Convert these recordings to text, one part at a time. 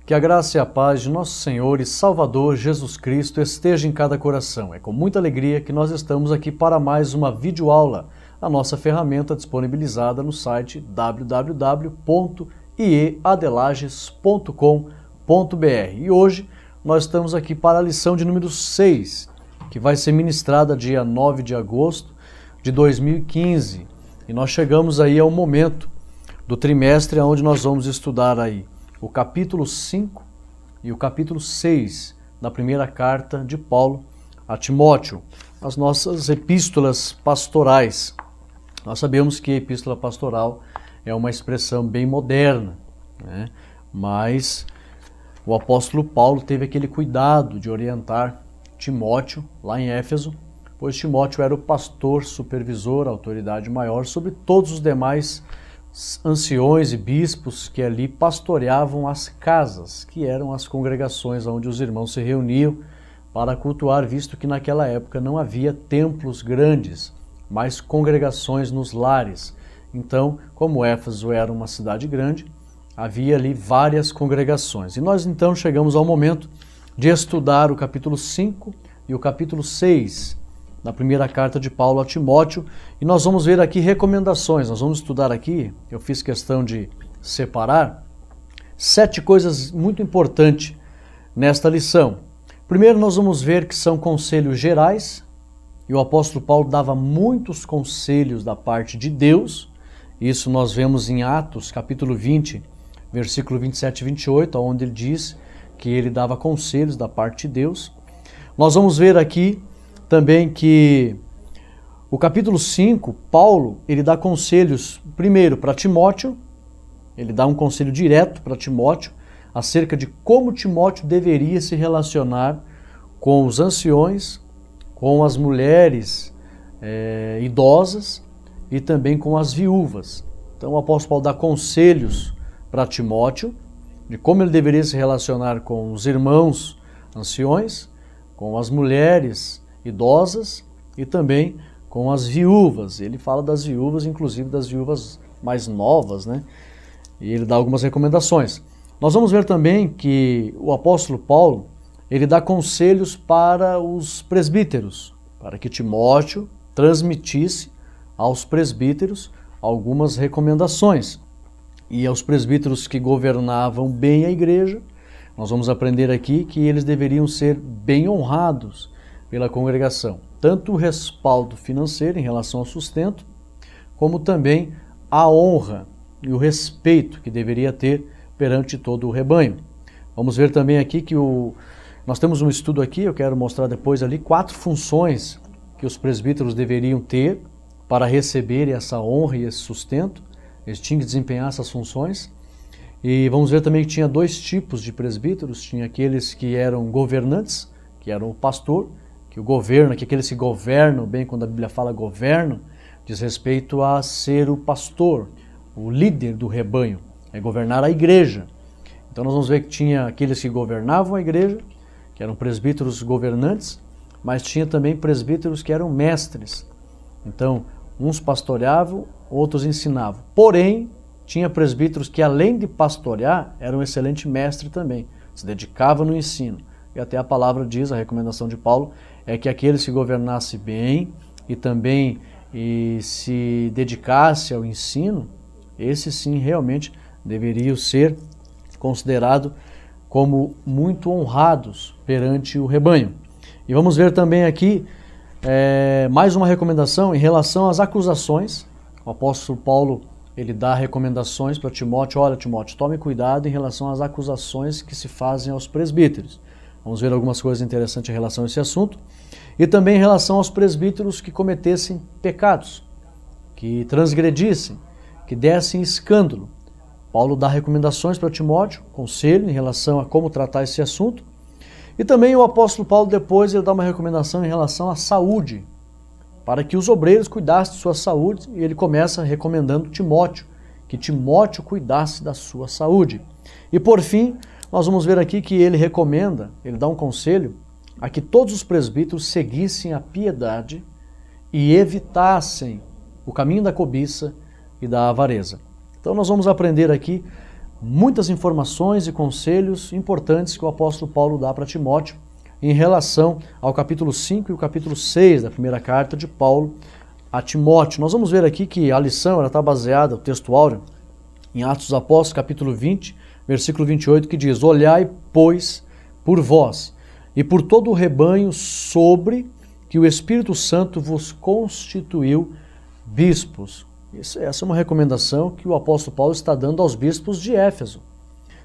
Que a graça e a paz de nosso Senhor e Salvador Jesus Cristo esteja em cada coração. É com muita alegria que nós estamos aqui para mais uma videoaula, a nossa ferramenta disponibilizada no site www.ieadelages.com.br. E hoje nós estamos aqui para a lição de número 6, que vai ser ministrada dia 9 de agosto de 2015. E nós chegamos aí ao momento do trimestre onde nós vamos estudar aí o capítulo 5 e o capítulo 6 da primeira carta de Paulo a Timóteo, as nossas epístolas pastorais. Nós sabemos que a epístola pastoral é uma expressão bem moderna, né? Mas o apóstolo Paulo teve aquele cuidado de orientar Timóteo lá em Éfeso, pois Timóteo era o pastor, supervisor, autoridade maior sobre todos os demais anciões e bispos que ali pastoreavam as casas, que eram as congregações onde os irmãos se reuniam para cultuar, visto que naquela época não havia templos grandes, mas congregações nos lares. Então, como Éfeso era uma cidade grande, havia ali várias congregações. E nós então chegamos ao momento de estudar o capítulo 5 e o capítulo 6 da primeira carta de Paulo a Timóteo, e nós vamos ver aqui recomendações. Nós vamos estudar aqui, eu fiz questão de separar 7 coisas muito importantes nesta lição. Primeiro nós vamos ver que são conselhos gerais, e o apóstolo Paulo dava muitos conselhos da parte de Deus. Isso nós vemos em Atos capítulo 20, versículo 27 e 28, onde ele diz que ele dava conselhos da parte de Deus. Nós vamos ver aqui também que o capítulo 5, Paulo, ele dá conselhos primeiro para Timóteo, ele dá um conselho direto para Timóteo acerca de como Timóteo deveria se relacionar com os anciões, com as mulheres idosas e também com as viúvas. Então o apóstolo Paulo dá conselhos para Timóteo de como ele deveria se relacionar com os irmãos anciões, com as mulheres idosas e também com as viúvas. Ele fala das viúvas, inclusive das viúvas mais novas, né? E ele dá algumas recomendações. Nós vamos ver também que o apóstolo Paulo, ele dá conselhos para os presbíteros, para que Timóteo transmitisse aos presbíteros algumas recomendações. E aos presbíteros que governavam bem a igreja, nós vamos aprender aqui que eles deveriam ser bem honrados pela congregação, tanto o respaldo financeiro em relação ao sustento, como também a honra e o respeito que deveria ter perante todo o rebanho. Vamos ver também aqui que nós temos um estudo aqui, eu quero mostrar depois ali 4 funções que os presbíteros deveriam ter para receber essa honra e esse sustento. Eles tinham que desempenhar essas funções. E vamos ver também que tinha 2 tipos de presbíteros. Tinha aqueles que eram governantes, que eram o pastor, que o governo, que aqueles que governam, bem, quando a Bíblia fala governo, diz respeito a ser o pastor, o líder do rebanho, é governar a igreja. Então nós vamos ver que tinha aqueles que governavam a igreja, que eram presbíteros governantes, mas tinha também presbíteros que eram mestres. Então, uns pastoreavam, outros ensinavam. Porém, tinha presbíteros que, além de pastorear, eram um excelente mestre também, se dedicavam no ensino. E até a palavra diz, a recomendação de Paulo, é que aqueles que governassem bem e também se dedicasse ao ensino, esses sim realmente deveriam ser considerados como muito honrados perante o rebanho. E vamos ver também aqui mais uma recomendação em relação às acusações. O apóstolo Paulo, ele dá recomendações para Timóteo. Olha, Timóteo, tome cuidado em relação às acusações que se fazem aos presbíteros. Vamos ver algumas coisas interessantes em relação a esse assunto. E também em relação aos presbíteros que cometessem pecados, que transgredissem, que dessem escândalo. Paulo dá recomendações para Timóteo, conselho em relação a como tratar esse assunto. E também o apóstolo Paulo depois ele dá uma recomendação em relação à saúde, para que os obreiros cuidassem de sua saúde, e ele começa recomendando Timóteo, que Timóteo cuidasse da sua saúde. E por fim, nós vamos ver aqui que ele recomenda, ele dá um conselho, a que todos os presbíteros seguissem a piedade e evitassem o caminho da cobiça e da avareza. Então nós vamos aprender aqui muitas informações e conselhos importantes que o apóstolo Paulo dá para Timóteo em relação ao capítulo 5 e o capítulo 6 da primeira carta de Paulo a Timóteo. Nós vamos ver aqui que a lição está baseada, o texto áureo, em Atos dos Apóstolos, capítulo 20, versículo 28, que diz: olhai, pois, por vós e por todo o rebanho sobre que o Espírito Santo vos constituiu bispos. Essa é uma recomendação que o apóstolo Paulo está dando aos bispos de Éfeso.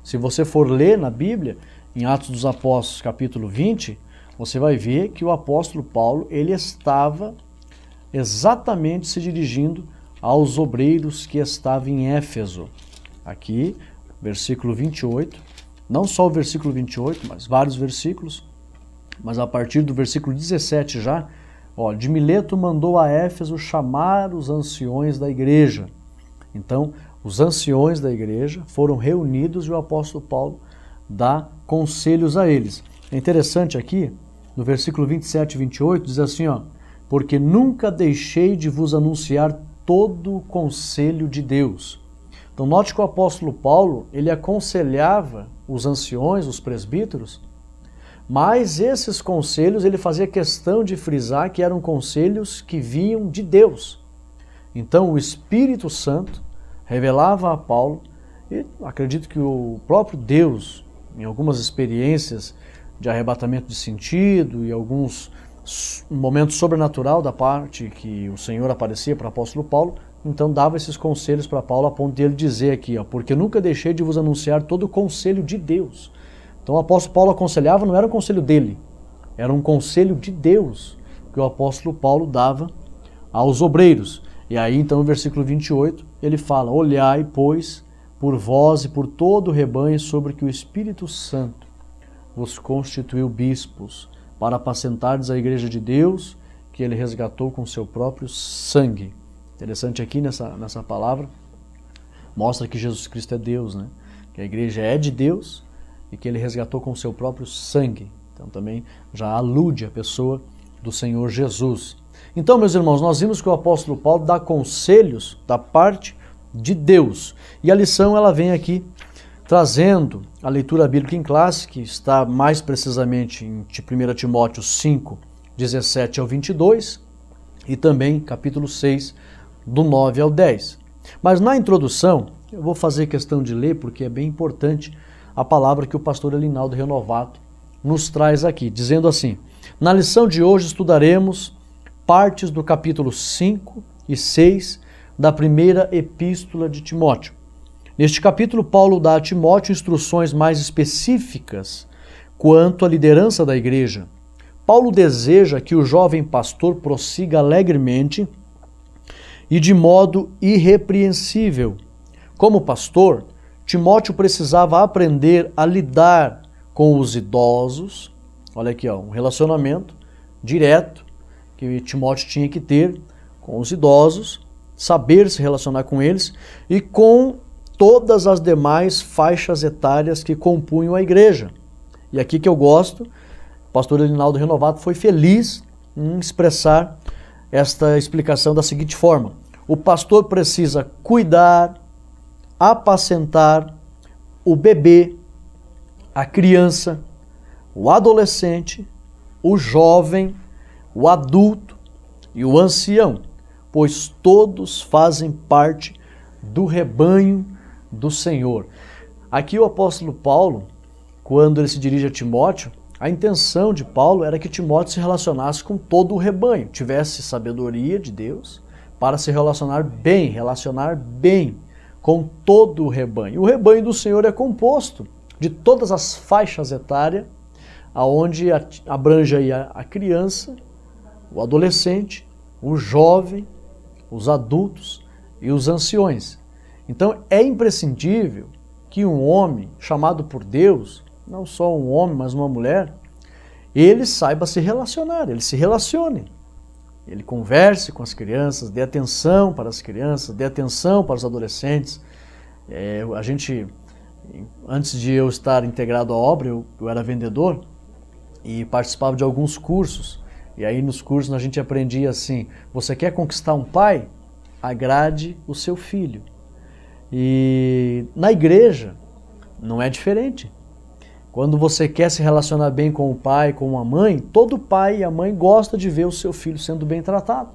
Se você for ler na Bíblia, em Atos dos Apóstolos, capítulo 20, você vai ver que o apóstolo Paulo ele estava exatamente se dirigindo aos obreiros que estavam em Éfeso. Aqui, versículo 28, não só o versículo 28, mas vários versículos, mas a partir do versículo 17 já, de Mileto mandou a Éfeso chamar os anciões da igreja. Então, os anciões da igreja foram reunidos e o apóstolo Paulo dá conselhos a eles. É interessante aqui, no versículo 27 e 28, diz assim, porque nunca deixei de vos anunciar todo o conselho de Deus. Então, note que o apóstolo Paulo, ele aconselhava os anciões, os presbíteros, mas esses conselhos ele fazia questão de frisar que eram conselhos que vinham de Deus. Então, o Espírito Santo revelava a Paulo, e acredito que o próprio Deus, em algumas experiências de arrebatamento de sentido e alguns momentos sobrenatural da parte que o Senhor aparecia para o apóstolo Paulo, então dava esses conselhos para Paulo a ponto de ele dizer aqui, porque nunca deixei de vos anunciar todo o conselho de Deus. Então o apóstolo Paulo aconselhava, não era um conselho dele, era um conselho de Deus que o apóstolo Paulo dava aos obreiros. E aí então no versículo 28 ele fala, olhai, pois, por vós e por todo o rebanho sobre que o Espírito Santo vos constituiu bispos, para apacentardes a igreja de Deus, que ele resgatou com seu próprio sangue. Interessante aqui nessa palavra, mostra que Jesus Cristo é Deus, né? Que a igreja é de Deus e que ele resgatou com seu próprio sangue. Então também já alude a pessoa do Senhor Jesus. Então, meus irmãos, nós vimos que o apóstolo Paulo dá conselhos da parte de Deus. E a lição ela vem aqui trazendo a leitura bíblica em classe, que está mais precisamente em 1 Timóteo 5, 17 ao 22, e também capítulo 6, do 9 ao 10. Mas na introdução, eu vou fazer questão de ler, porque é bem importante a palavra que o pastor Elinaldo Renovato nos traz aqui, dizendo assim, na lição de hoje estudaremos partes do capítulo 5 e 6 da primeira epístola de Timóteo. Neste capítulo, Paulo dá a Timóteo instruções mais específicas quanto à liderança da igreja. Paulo deseja que o jovem pastor prossiga alegremente e de modo irrepreensível. Como pastor, Timóteo precisava aprender a lidar com os idosos. Olha aqui, um relacionamento direto que Timóteo tinha que ter com os idosos, saber se relacionar com eles e com todas as demais faixas etárias que compunham a igreja. E aqui que eu gosto, o pastor Elinaldo Renovato foi feliz em expressar esta explicação da seguinte forma: o pastor precisa cuidar, apacentar o bebê, a criança, o adolescente, o jovem, o adulto e o ancião, pois todos fazem parte do rebanho do Senhor. Aqui o apóstolo Paulo, quando ele se dirige a Timóteo, a intenção de Paulo era que Timóteo se relacionasse com todo o rebanho, tivesse sabedoria de Deus para se relacionar bem com todo o rebanho. O rebanho do Senhor é composto de todas as faixas etárias, aonde abrange aí a criança, o adolescente, o jovem, os adultos e os anciões. Então é imprescindível que um homem chamado por Deus, não só um homem, mas uma mulher, ele saiba se relacionar, ele se relacione. Ele converse com as crianças, dê atenção para as crianças, dê atenção para os adolescentes. Antes de eu estar integrado à obra, eu era vendedor e participava de alguns cursos. E aí nos cursos a gente aprendia assim, você quer conquistar um pai? Agrade o seu filho. E na igreja, não é diferente. Quando você quer se relacionar bem com o pai, com a mãe, todo pai e a mãe gosta de ver o seu filho sendo bem tratado.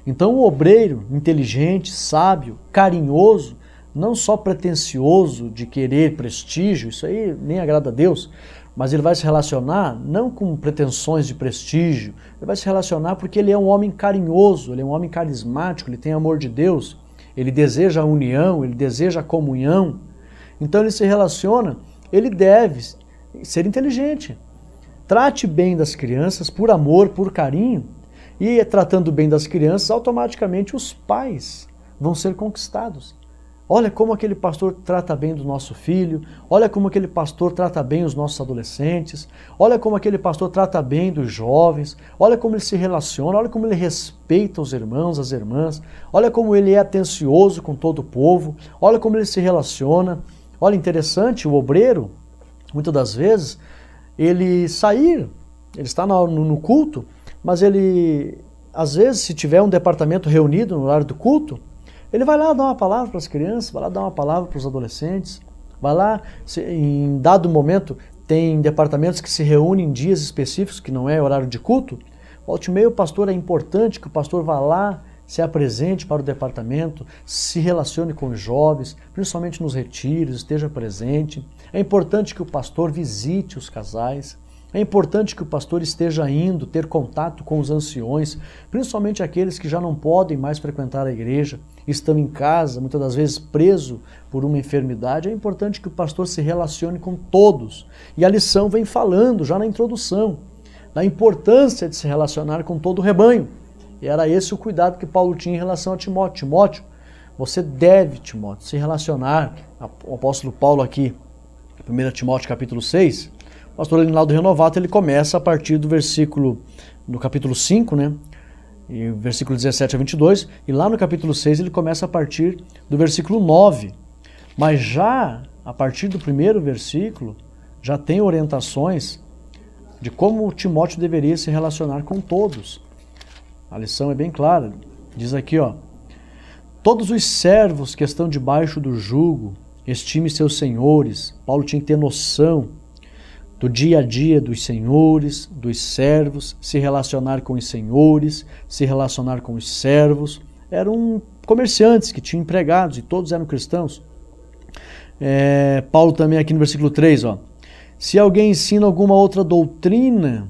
Então o obreiro, inteligente, sábio, carinhoso, não só pretensioso de querer prestígio, isso aí nem agrada a Deus, mas ele vai se relacionar não com pretensões de prestígio, ele vai se relacionar porque ele é um homem carinhoso, ele é um homem carismático, ele tem amor de Deus, ele deseja a união, ele deseja a comunhão. Então ele se relaciona, ele deve ser inteligente. Trate bem das crianças por amor, por carinho, e tratando bem das crianças, automaticamente os pais vão ser conquistados. Olha como aquele pastor trata bem do nosso filho, olha como aquele pastor trata bem os nossos adolescentes, olha como aquele pastor trata bem dos jovens, olha como ele se relaciona, olha como ele respeita os irmãos, as irmãs, olha como ele é atencioso com todo o povo, olha como ele se relaciona. Olha, interessante, o obreiro, muitas das vezes, ele está no culto, mas ele, às vezes, se tiver um departamento reunido no horário do culto, ele vai lá dar uma palavra para as crianças, vai lá dar uma palavra para os adolescentes, vai lá, em dado momento, tem departamentos que se reúnem em dias específicos, que não é horário de culto. Volte e meia, o pastor, é importante que o pastor vá lá, se apresente para o departamento, se relacione com os jovens, principalmente nos retiros, esteja presente. É importante que o pastor visite os casais. É importante que o pastor esteja indo ter contato com os anciões, principalmente aqueles que já não podem mais frequentar a igreja, estão em casa, muitas das vezes preso por uma enfermidade. É importante que o pastor se relacione com todos. E a lição vem falando já na introdução da importância de se relacionar com todo o rebanho. E era esse o cuidado que Paulo tinha em relação a Timóteo. Timóteo, você deve, Timóteo, se relacionar. O apóstolo Paulo aqui, 1 Timóteo capítulo 6, o pastor Elinaldo Renovato, ele começa a partir do versículo, no capítulo 5, né? E versículo 17 a 22, e lá no capítulo 6 ele começa a partir do versículo 9. Mas já a partir do primeiro versículo, já tem orientações de como Timóteo deveria se relacionar com todos. A lição é bem clara. Diz aqui, ó: todos os servos que estão debaixo do jugo, estime seus senhores. Paulo tinha que ter noção do dia a dia dos senhores, dos servos, se relacionar com os senhores, se relacionar com os servos. Eram comerciantes que tinham empregados e todos eram cristãos. Paulo também aqui no versículo 3, ó: se alguém ensina alguma outra doutrina,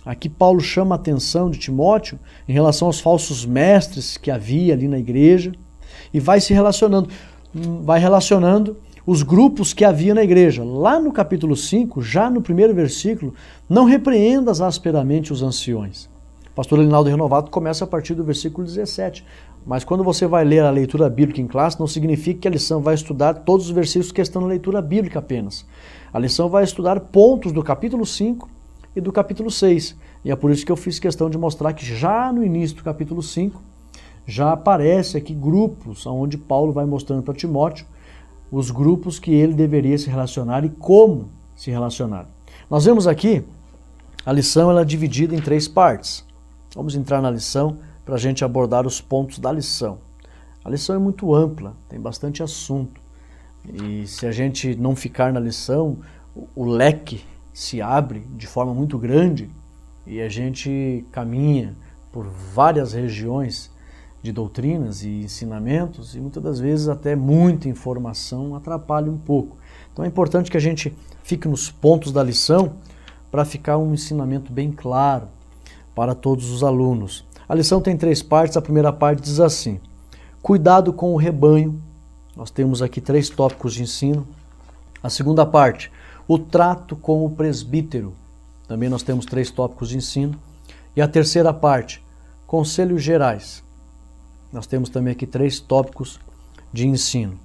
aqui Paulo chama a atenção de Timóteo em relação aos falsos mestres que havia ali na igreja e vai relacionando os grupos que havia na igreja. Lá no capítulo 5, já no primeiro versículo, não repreendas asperamente os anciões. O pastor Elinaldo Renovato começa a partir do versículo 17. Mas quando você vai ler a leitura bíblica em classe, não significa que a lição vai estudar todos os versículos que estão na leitura bíblica apenas. A lição vai estudar pontos do capítulo 5 e do capítulo 6. E é por isso que eu fiz questão de mostrar que já no início do capítulo 5, já aparece aqui grupos onde Paulo vai mostrando para Timóteo os grupos que ele deveria se relacionar e como se relacionar. Nós vemos aqui, a lição ela é dividida em 3 partes. Vamos entrar na lição para a gente abordar os pontos da lição. A lição é muito ampla, tem bastante assunto. E se a gente não ficar na lição, o leque se abre de forma muito grande e a gente caminha por várias regiões de doutrinas e ensinamentos, e muitas das vezes até muita informação atrapalha um pouco. Então é importante que a gente fique nos pontos da lição para ficar um ensinamento bem claro para todos os alunos. A lição tem 3 partes. A primeira parte diz assim: cuidado com o rebanho. Nós temos aqui 3 tópicos de ensino. A segunda parte, o trato com o presbítero. Também nós temos 3 tópicos de ensino. E a terceira parte, conselhos gerais. Nós temos também aqui 3 tópicos de ensino.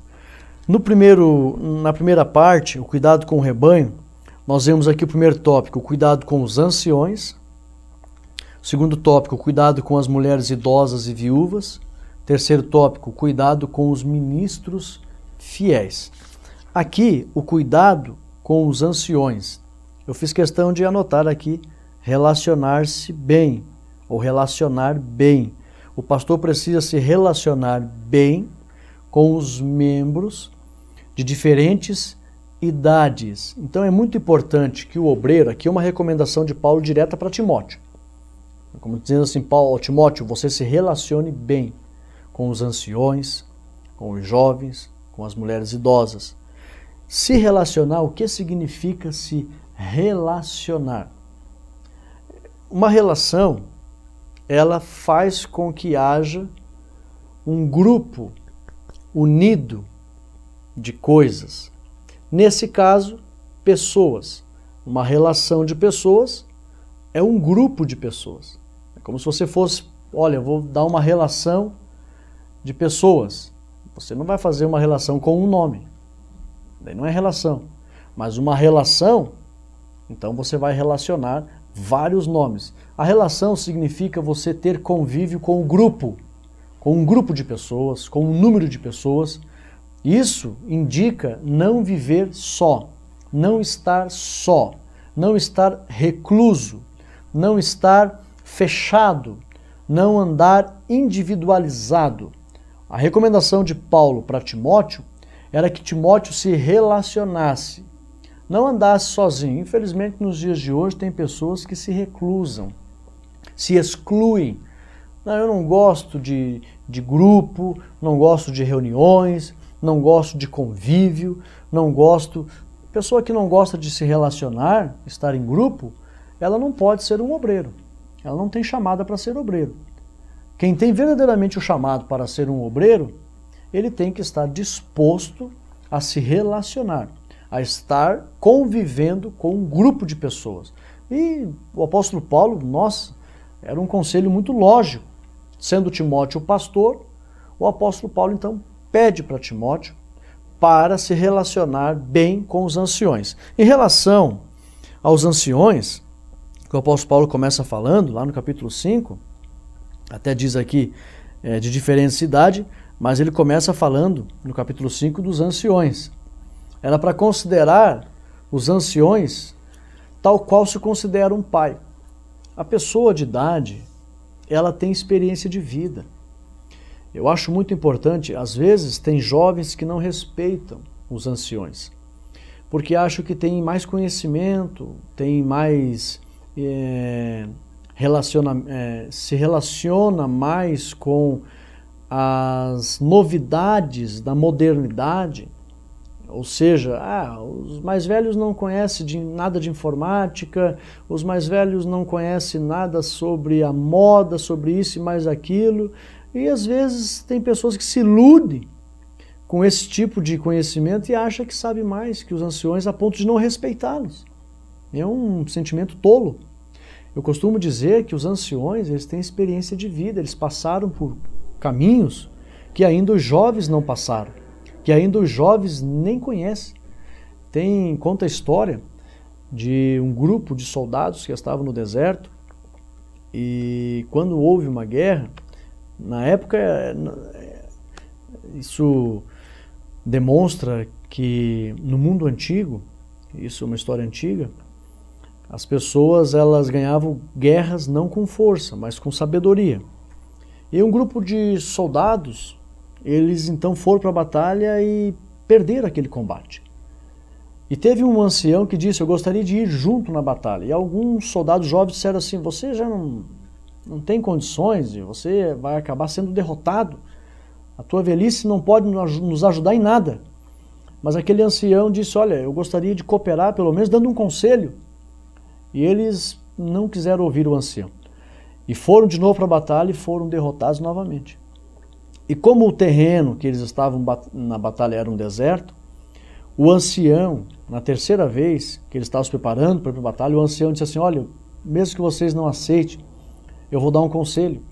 Na primeira parte, o cuidado com o rebanho, nós vemos aqui o primeiro tópico, o cuidado com os anciões. O segundo tópico, o cuidado com as mulheres idosas e viúvas. Terceiro tópico, o cuidado com os ministros fiéis. Aqui, o cuidado com os anciões. Eu fiz questão de anotar aqui, relacionar-se bem, ou relacionar bem. O pastor precisa se relacionar bem com os membros de diferentes idades. Então é muito importante que o obreiro, aqui é uma recomendação de Paulo direta para Timóteo. Como dizendo assim, Paulo, Timóteo, você se relacione bem com os anciões, com os jovens, com as mulheres idosas. Se relacionar, o que significa se relacionar? Uma relação, ela faz com que haja um grupo unido de coisas. Nesse caso, pessoas. Uma relação de pessoas é um grupo de pessoas. É como se você fosse, olha, eu vou dar uma relação de pessoas. Você não vai fazer uma relação com um nome. Daí não é relação. Mas uma relação, então você vai relacionar vários nomes. A relação significa você ter convívio com o grupo, com um grupo de pessoas, com um número de pessoas. Isso indica não viver só, não estar só, não estar recluso, não estar fechado, não andar individualizado. A recomendação de Paulo para Timóteo era que Timóteo se relacionasse, não andasse sozinho. Infelizmente, nos dias de hoje, tem pessoas que se reclusam, se excluem. Não, eu não gosto de grupo, não gosto de reuniões, não gosto de convívio, não gosto... Pessoa que não gosta de se relacionar, estar em grupo, ela não pode ser um obreiro. Ela não tem chamada para ser obreiro. Quem tem verdadeiramente o chamado para ser um obreiro, ele tem que estar disposto a se relacionar, a estar convivendo com um grupo de pessoas. E o apóstolo Paulo, nossa, era um conselho muito lógico. Sendo Timóteo o pastor, o apóstolo Paulo então pede para Timóteo para se relacionar bem com os anciões. Em relação aos anciões, que o apóstolo Paulo começa falando, lá no capítulo 5, até diz aqui de diferente idade, mas ele começa falando no capítulo 5 dos anciões. Era para considerar os anciões tal qual se considera um pai. A pessoa de idade, ela tem experiência de vida. Eu acho muito importante, às vezes tem jovens que não respeitam os anciões, porque acham que tem mais conhecimento, tem mais... se relaciona mais com as novidades da modernidade, ou seja, os mais velhos não conhecem nada de informática, os mais velhos não conhecem nada sobre a moda, sobre isso e mais aquilo, e às vezes tem pessoas que se iludem com esse tipo de conhecimento e acham que sabe mais que os anciões a ponto de não respeitá-los. É um sentimento tolo. Eu costumo dizer que os anciões, eles têm experiência de vida, eles passaram por caminhos que ainda os jovens não passaram, que ainda os jovens nem conhecem. Conta a história de um grupo de soldados que estavam no deserto e quando houve uma guerra, na época, isso demonstra que no mundo antigo, isso é uma história antiga, as pessoas elas ganhavam guerras não com força, mas com sabedoria. E um grupo de soldados, eles então foram para a batalha e perderam aquele combate. E teve um ancião que disse, eu gostaria de ir junto na batalha. E alguns soldados jovens disseram assim, você já não tem condições e você vai acabar sendo derrotado. A tua velhice não pode nos ajudar em nada. Mas aquele ancião disse, olha, eu gostaria de cooperar, pelo menos dando um conselho. E eles não quiseram ouvir o ancião. E foram de novo para a batalha e foram derrotados novamente. E como o terreno que eles estavam na batalha era um deserto, o ancião, na terceira vez que eles estavam se preparando para ir para a batalha, o ancião disse assim, olha, mesmo que vocês não aceitem, eu vou dar um conselho.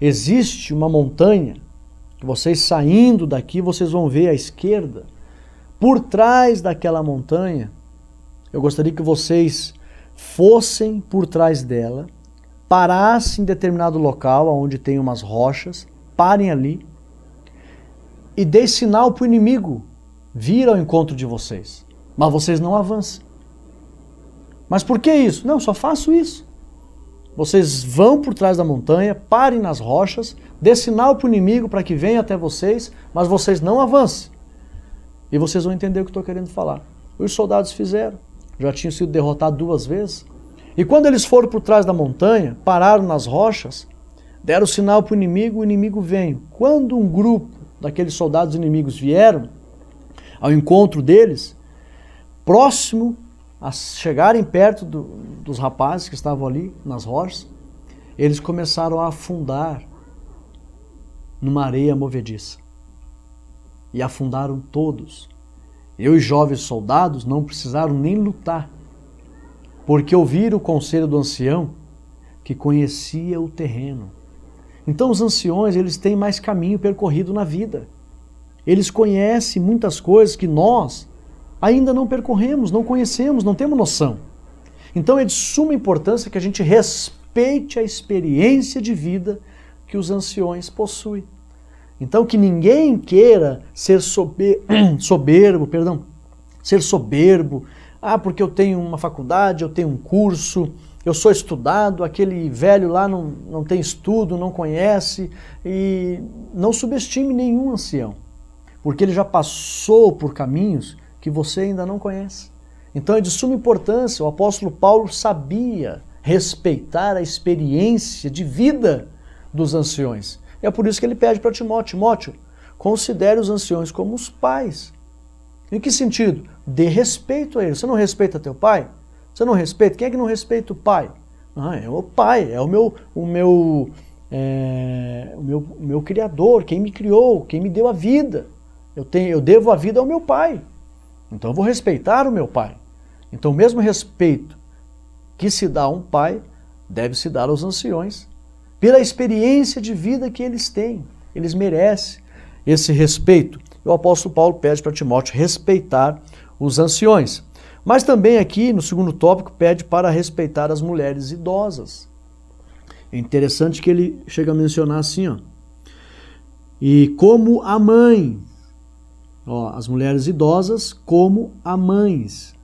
Existe uma montanha, que vocês saindo daqui, vocês vão ver à esquerda, por trás daquela montanha, eu gostaria que vocês fossem por trás dela, parassem em determinado local, onde tem umas rochas, parem ali, e dê sinal para o inimigo vir ao encontro de vocês. Mas vocês não avancem. Mas por que isso? Não, só faço isso. Vocês vão por trás da montanha, parem nas rochas, dê sinal para o inimigo para que venha até vocês, mas vocês não avancem. E vocês vão entender o que eu estou querendo falar. Os soldados fizeram. Já tinham sido derrotados 2 vezes. E quando eles foram por trás da montanha, pararam nas rochas, deram sinal para o inimigo veio. Quando um grupo daqueles soldados inimigos vieram ao encontro deles, próximo a chegarem perto dos rapazes que estavam ali nas rochas, eles começaram a afundar numa areia movediça. E afundaram todos. E os jovens soldados não precisaram nem lutar, porque ouviram o conselho do ancião, que conhecia o terreno. Então os anciões, eles têm mais caminho percorrido na vida. Eles conhecem muitas coisas que nós ainda não percorremos, não conhecemos, não temos noção. Então é de suma importância que a gente respeite a experiência de vida que os anciões possuem. Então que ninguém queira ser soberbo, porque eu tenho uma faculdade, eu tenho um curso, eu sou estudado, aquele velho lá não tem estudo, não conhece, e não subestime nenhum ancião, porque ele já passou por caminhos que você ainda não conhece. Então é de suma importância, o apóstolo Paulo sabia respeitar a experiência de vida dos anciões. É por isso que ele pede para Timóteo, considere os anciões como os pais. Em que sentido? Dê respeito a eles. Você não respeita teu pai? Você não respeita? Quem é que não respeita o pai? É o pai, é o meu criador, quem me criou, quem me deu a vida. Eu devo a vida ao meu pai. Então eu vou respeitar o meu pai. Então o mesmo respeito que se dá a um pai, deve se dar aos anciões, pela experiência de vida que eles têm. Eles merecem esse respeito. O apóstolo Paulo pede para Timóteo respeitar os anciões. Mas também aqui, no segundo tópico, pede para respeitar as mulheres idosas. É interessante que ele chega a mencionar assim, e como a mãe, as mulheres idosas como a mães.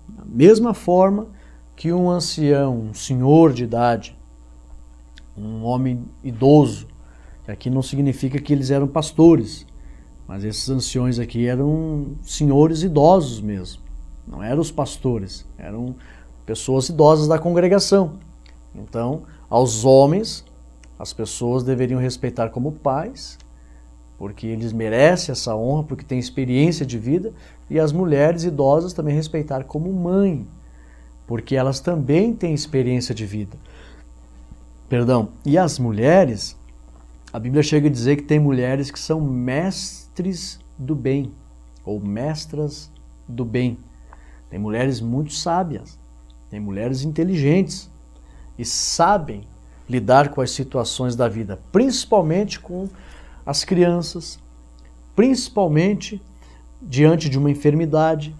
Da mesma forma que um ancião, um senhor de idade, um homem idoso, que aqui não significa que eles eram pastores, mas esses anciões aqui eram senhores idosos mesmo, não eram os pastores, eram pessoas idosas da congregação. Então, aos homens, as pessoas deveriam respeitar como pais, porque eles merecem essa honra, porque têm experiência de vida, e as mulheres idosas também respeitar como mãe, porque elas também têm experiência de vida. E as mulheres, a Bíblia chega a dizer que tem mulheres que são mestres do bem, ou mestras do bem. Tem mulheres muito sábias, tem mulheres inteligentes e sabem lidar com as situações da vida, principalmente com as crianças, principalmente diante de uma enfermidade.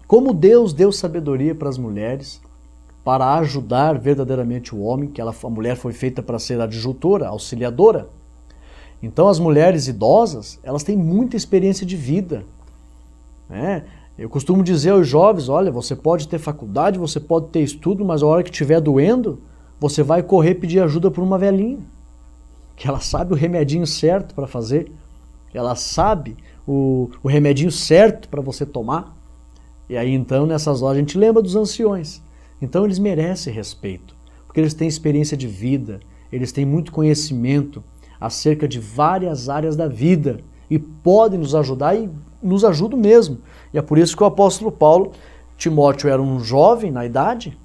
Como Deus deu sabedoria para as mulheres, para ajudar verdadeiramente o homem, que a mulher foi feita para ser adjutora, auxiliadora. Então as mulheres idosas, elas têm muita experiência de vida. Eu costumo dizer aos jovens, olha, você pode ter faculdade, você pode ter estudo, mas a hora que estiver doendo, você vai correr pedir ajuda por uma velhinha, que ela sabe o remedinho certo para fazer, ela sabe o remedinho certo para você tomar. E aí então nessas horas a gente lembra dos anciões. Então eles merecem respeito, porque eles têm experiência de vida, eles têm muito conhecimento acerca de várias áreas da vida e podem nos ajudar e nos ajudam mesmo. E é por isso que o apóstolo Paulo, Timóteo era um jovem na idade,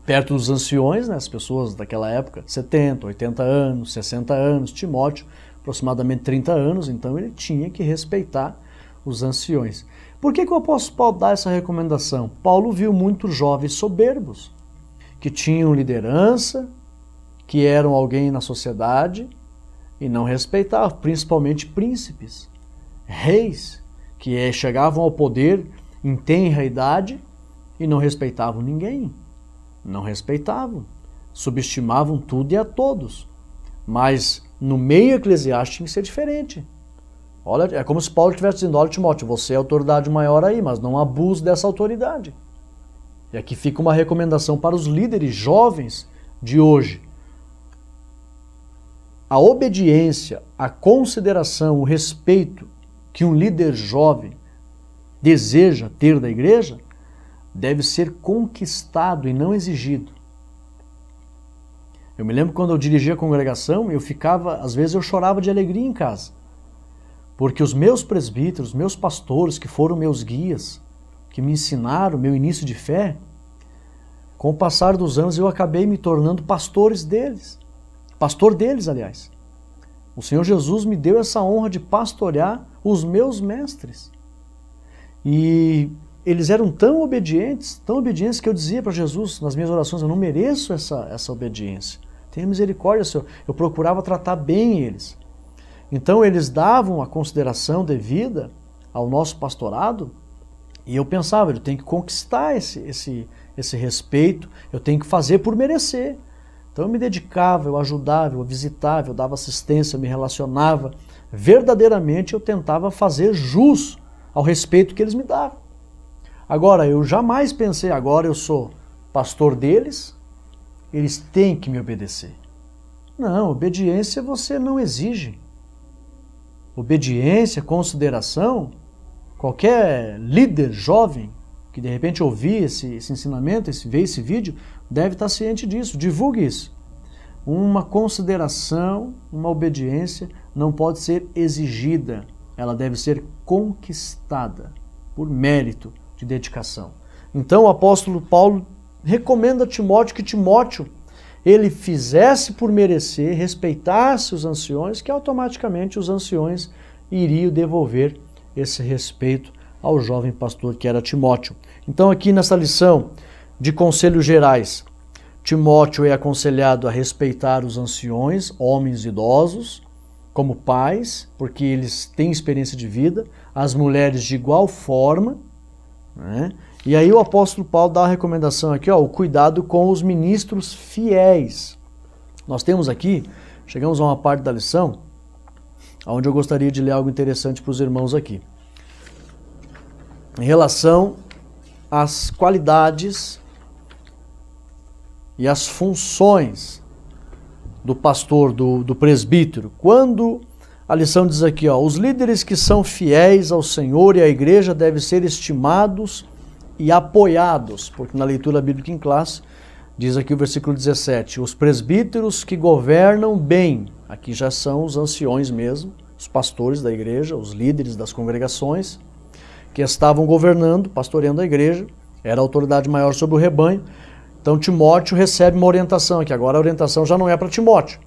perto dos anciões, as pessoas daquela época, 70, 80 anos, 60 anos, Timóteo aproximadamente 30 anos, então ele tinha que respeitar os anciões. Por que o apóstolo Paulo dá essa recomendação? Paulo viu muitos jovens soberbos, que tinham liderança, que eram alguém na sociedade e não respeitavam, principalmente príncipes, reis, que chegavam ao poder em tenra idade e não respeitavam ninguém. Não respeitavam, subestimavam tudo e a todos. Mas no meio eclesiástico tinha que ser diferente. Olha, é como se Paulo estivesse dizendo, olha Timóteo, você é a autoridade maior aí, mas não abuse dessa autoridade. E aqui fica uma recomendação para os líderes jovens de hoje. A obediência, a consideração, o respeito que um líder jovem deseja ter da igreja deve ser conquistado e não exigido. Eu me lembro quando eu dirigia a congregação, às vezes eu chorava de alegria em casa, porque os meus presbíteros, meus pastores, que foram meus guias, que me ensinaram meu início de fé, com o passar dos anos eu acabei me tornando pastor deles, aliás. O Senhor Jesus me deu essa honra de pastorear os meus mestres. E eles eram tão obedientes que eu dizia para Jesus nas minhas orações, eu não mereço essa obediência. Tenha misericórdia, Senhor. Eu procurava tratar bem eles. Então eles davam a consideração devida ao nosso pastorado e eu pensava, eu tenho que conquistar esse respeito, eu tenho que fazer por merecer. Então eu me dedicava, eu ajudava, eu visitava, eu dava assistência, eu me relacionava. Verdadeiramente eu tentava fazer jus ao respeito que eles me davam. Agora, eu jamais pensei, agora eu sou pastor deles, eles têm que me obedecer. Não, obediência você não exige. Obediência, consideração, qualquer líder jovem que de repente ouvir esse ensinamento, ver esse vídeo, deve estar ciente disso, divulgue isso. Uma consideração, uma obediência não pode ser exigida, ela deve ser conquistada por mérito de dedicação. Então o apóstolo Paulo recomenda a Timóteo que Timóteo ele fizesse por merecer, respeitasse os anciões, que automaticamente os anciões iriam devolver esse respeito ao jovem pastor que era Timóteo. Então aqui nessa lição de conselhos gerais, Timóteo é aconselhado a respeitar os anciões, homens idosos, como pais, porque eles têm experiência de vida, as mulheres de igual forma, né? E aí o apóstolo Paulo dá a recomendação aqui, o cuidado com os ministros fiéis. Nós temos aqui, chegamos a uma parte da lição, onde eu gostaria de ler algo interessante para os irmãos aqui. Em relação às qualidades e as funções do pastor, do presbítero. Quando a lição diz aqui, os líderes que são fiéis ao Senhor e à igreja devem ser estimados e apoiados, porque na leitura bíblica em classe, diz aqui o versículo 17, os presbíteros que governam bem, aqui já são os anciões mesmo, os pastores da igreja, os líderes das congregações, que estavam governando, pastoreando a igreja, era a autoridade maior sobre o rebanho. Então Timóteo recebe uma orientação aqui, agora a orientação já não é para Timóteo.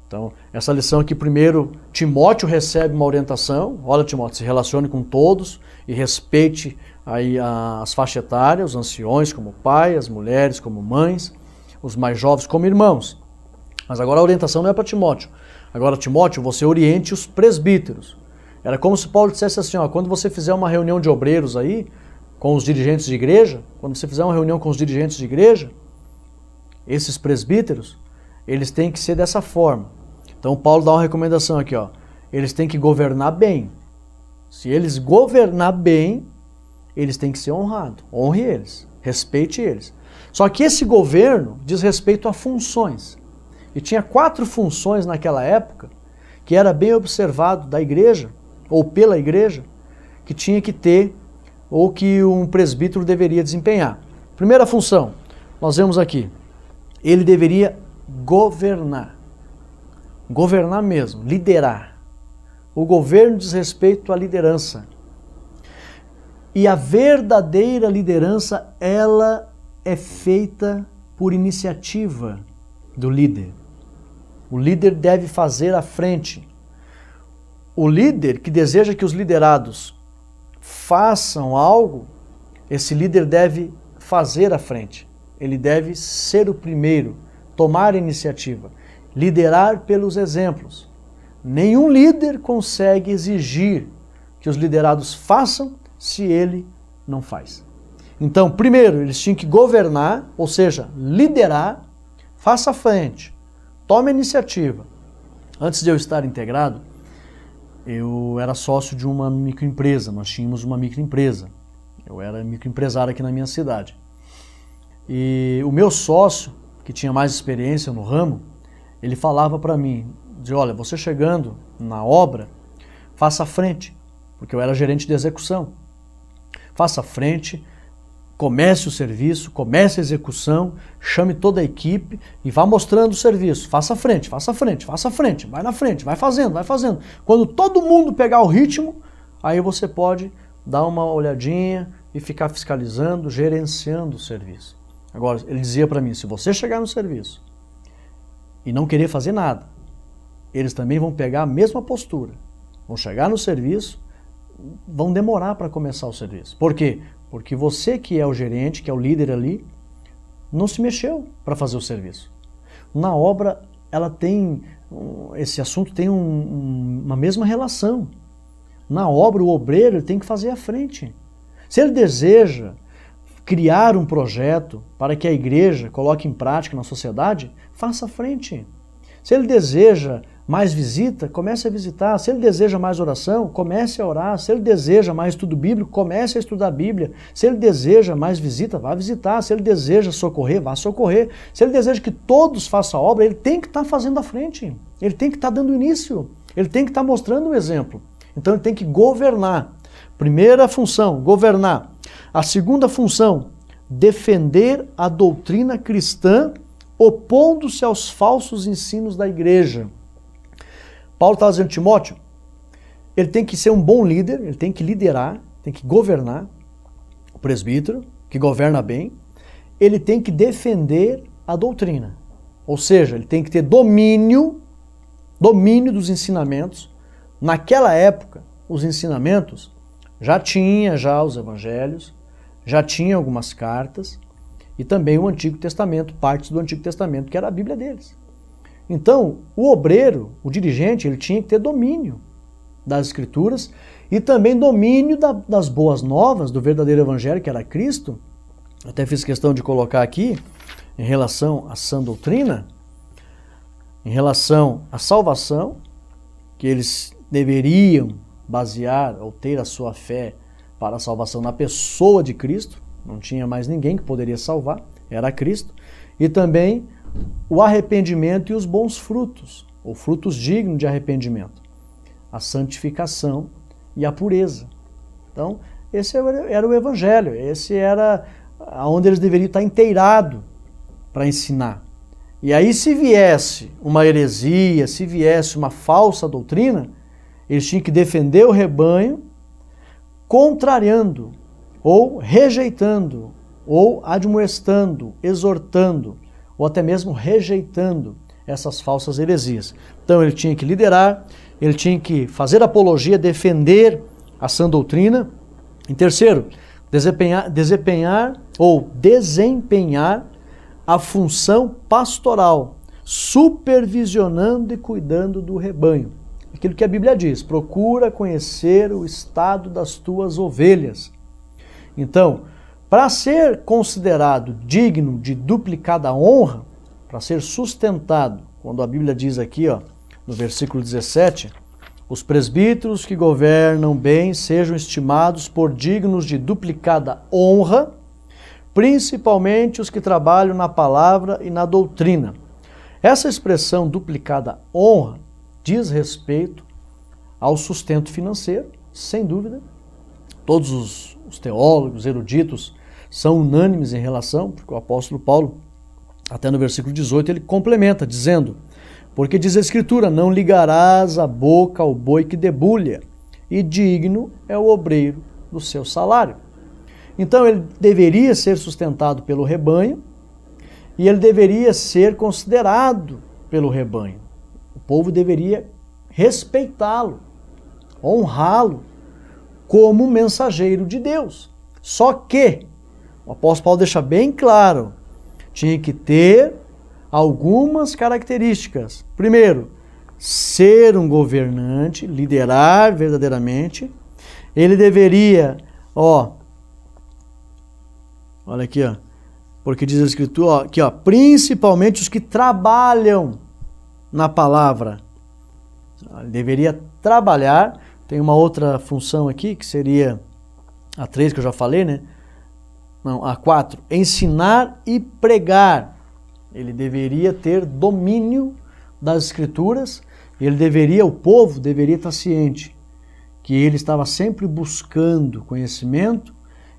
Então essa lição aqui, primeiro Timóteo recebe uma orientação, olha Timóteo, se relacione com todos e respeite aí as faixas etárias, os anciões como pai, as mulheres como mães, os mais jovens como irmãos. Mas agora a orientação não é para Timóteo. Agora Timóteo, você oriente os presbíteros. Era como se Paulo dissesse assim, quando você fizer uma reunião de obreiros aí, com os dirigentes de igreja, quando você fizer uma reunião com os dirigentes de igreja, esses presbíteros, eles têm que ser dessa forma. Então Paulo dá uma recomendação aqui, eles têm que governar bem. Se eles governar bem, eles têm que ser honrados. Honre eles, respeite eles. Só que esse governo diz respeito a funções. E tinha 4 funções naquela época que era bem observado da igreja, ou pela igreja, que tinha que ter, ou que um presbítero deveria desempenhar. Primeira função, nós vemos aqui, ele deveria governar. Governar mesmo, liderar. O governo diz respeito à liderança. E a verdadeira liderança, ela é feita por iniciativa do líder. O líder deve fazer à frente. O líder que deseja que os liderados façam algo, esse líder deve fazer à frente. Ele deve ser o primeiro, tomar a iniciativa, liderar pelos exemplos. Nenhum líder consegue exigir que os liderados façam se ele não faz. Então, primeiro, eles tinham que governar, ou seja, liderar, faça à frente, tome a iniciativa. Antes de eu estar integrado, eu era sócio de uma microempresa, nós tínhamos uma microempresa. Eu era microempresário aqui na minha cidade. E o meu sócio, que tinha mais experiência no ramo, ele falava para mim, dizia, olha, você chegando na obra, faça à frente, porque eu era gerente de execução. faça frente, comece o serviço, comece a execução, chame toda a equipe e vá mostrando o serviço. Faça frente, faça frente, faça frente, vai na frente, vai fazendo, vai fazendo. Quando todo mundo pegar o ritmo, aí você pode dar uma olhadinha e ficar fiscalizando, gerenciando o serviço. Agora, ele dizia para mim, se você chegar no serviço e não querer fazer nada, eles também vão pegar a mesma postura. Vão chegar no serviço, vão demorar para começar o serviço. Por quê? Porque você que é o gerente, que é o líder ali, não se mexeu para fazer o serviço. Na obra, ela tem, esse assunto tem uma mesma relação. Na obra, o obreiro tem que fazer à frente. Se ele deseja criar um projeto para que a igreja coloque em prática na sociedade, faça à frente. Se ele deseja mais visita, comece a visitar. Se ele deseja mais oração, comece a orar. Se ele deseja mais estudo bíblico, comece a estudar a Bíblia. Se ele deseja mais visita, vá visitar. Se ele deseja socorrer, vá socorrer. Se ele deseja que todos façam a obra, ele tem que estar fazendo à frente. Ele tem que estar dando início. Ele tem que estar mostrando o exemplo. Então ele tem que governar. Primeira função, governar. A segunda função, defender a doutrina cristã, opondo-se aos falsos ensinos da igreja. Paulo está dizendo a Timóteo, ele tem que ser um bom líder, ele tem que liderar, tem que governar, o presbítero, que governa bem, ele tem que defender a doutrina. Ou seja, ele tem que ter domínio dos ensinamentos. Naquela época, os ensinamentos já tinha os evangelhos, já tinha algumas cartas e também o Antigo Testamento, partes do Antigo Testamento, que era a Bíblia deles. Então, o obreiro, o dirigente, ele tinha que ter domínio das Escrituras e também domínio das boas novas, do verdadeiro evangelho, que era Cristo. Até fiz questão de colocar aqui, em relação à sã doutrina, em relação à salvação, que eles deveriam basear ou ter a sua fé para a salvação na pessoa de Cristo, não tinha mais ninguém que poderia salvar, era Cristo, e também o arrependimento e os bons frutos, ou frutos dignos de arrependimento, a santificação e a pureza. Então, esse era o evangelho, esse era onde eles deveriam estar inteirados para ensinar. E aí, se viesse uma heresia, se viesse uma falsa doutrina, eles tinham que defender o rebanho, contrariando, ou rejeitando, ou admoestando, exortando, ou até mesmo rejeitando essas falsas heresias. Então ele tinha que liderar, ele tinha que fazer apologia, defender a sã doutrina. Em terceiro, desempenhar a função pastoral, supervisionando e cuidando do rebanho. Aquilo que a Bíblia diz, procura conhecer o estado das tuas ovelhas. Então, para ser considerado digno de duplicada honra, para ser sustentado, quando a Bíblia diz aqui, no versículo 17, os presbíteros que governam bem sejam estimados por dignos de duplicada honra, principalmente os que trabalham na palavra e na doutrina. Essa expressão duplicada honra diz respeito ao sustento financeiro, sem dúvida. Todos os teólogos, eruditos, são unânimes em relação, porque o apóstolo Paulo, até no versículo 18, ele complementa, dizendo, porque diz a Escritura, não ligarás a boca ao boi que debulha, e digno é o obreiro do seu salário. Então ele deveria ser sustentado pelo rebanho, e ele deveria ser considerado pelo rebanho. O povo deveria respeitá-lo, honrá-lo como mensageiro de Deus. Só que o apóstolo Paulo deixa bem claro, tinha que ter algumas características. Primeiro, ser um governante, liderar verdadeiramente. Ele deveria, olha aqui, porque diz a Escritura, aqui, principalmente os que trabalham na palavra. Ele deveria trabalhar. Tem uma outra função aqui, que seria a 3 que eu já falei, né? Não, a 4. Ensinar e pregar. Ele deveria ter domínio das Escrituras. O povo deveria estar ciente que ele estava sempre buscando conhecimento